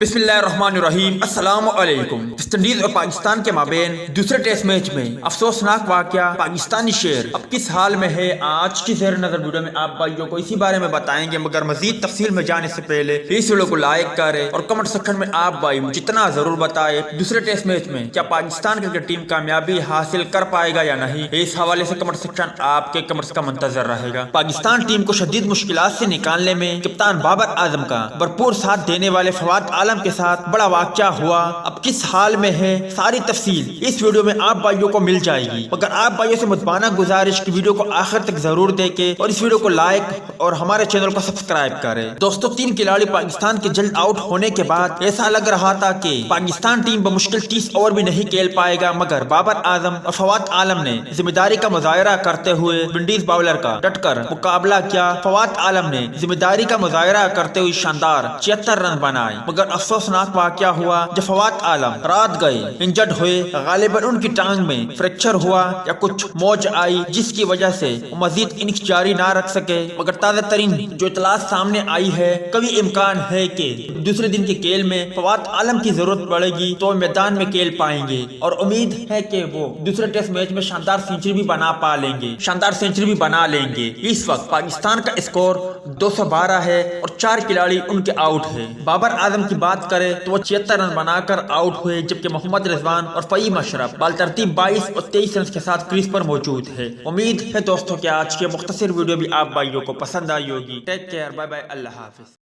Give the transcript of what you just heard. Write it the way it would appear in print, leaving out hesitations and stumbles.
बिस्मिल्लाहिर्रहमानिर्रहीम। अस्सलाम वालेकुम। वेस्ट इंडीज और पाकिस्तान के माबेन दूसरे टेस्ट मैच में अफसोसनाक वाकया, पाकिस्तानी शेर अब किस हाल में है, आज की ज़ेर नज़र वीडियो में आप भाइयों को इसी बारे में बताएंगे। मगर मजीद तफसील में जाने से पहले इस वीडियो को लाइक करें और कमेंट सेक्शन में आप भाई जितना जरूर बताए दूसरे टेस्ट मैच में क्या पाकिस्तान क्रिकेट टीम कामयाबी हासिल कर पाएगा या नहीं। इस हवाले से कमेंट सेक्शन आपके कमेंट्स का मुंतजर रहेगा। पाकिस्तान टीम को शदीद मुश्किलात से निकालने में कप्तान बाबर आजम का भरपूर साथ देने वाले फवाद आलम के साथ बड़ा वाकया हुआ। अब किस हाल में है, सारी तफसील इस वीडियो में आप भाइयों को मिल जाएगी। मगर आप भाइयों से मुतबाना गुजारिश की वीडियो को आखिर तक जरूर देखें और इस वीडियो को लाइक और हमारे चैनल को सब्सक्राइब करें। दोस्तों, 3 खिलाड़ी पाकिस्तान के जल्द आउट होने के बाद ऐसा लग रहा था कि पाकिस्तान टीम बमुश्किल 30 ओवर भी नहीं खेल पाएगा। मगर बाबर आजम और फवाद आलम ने जिम्मेदारी का मुजाहरा करते हुए विंडीज बाउलर का डटकर मुकाबला किया। फवाद आलम ने जिम्मेदारी का मुजाहरा करते हुए शानदार 76 रन बनाए। मगर अफसोसनाक वाकया हुआ जब फवाद आलम रात गए इंजर्ड हुए। गालिबन उनकी टांग में फ्रैक्चर हुआ या कुछ मौज आई जिसकी वजह से वो मजीद इनिंग्स जारी ना रख सके। मगर ताज़ा तरीन जो इतलात सामने आई है, कभी इम्कान है कि दूसरे दिन के खेल में फवाद आलम की जरूरत पड़ेगी तो मैदान में खेल पाएंगे और उम्मीद है कि वो दूसरे टेस्ट मैच में शानदार सेंचुरी भी बना लेंगे। इस वक्त पाकिस्तान का स्कोर 212 है और 4 खिलाड़ी उनके आउट है। बाबर आजम की बात करें तो वो 76 रन बनाकर आउट हुए, जबकि मोहम्मद रिजवान और फहीम अशरफ बालतरतीब 22 और 23 रन के साथ क्रीज पर मौजूद है। उम्मीद है दोस्तों कि आज के मुख्तसर वीडियो भी आप भाइयों को पसंद आई होगी। टेक केयर, बाय बाय, अल्लाह हाफिज।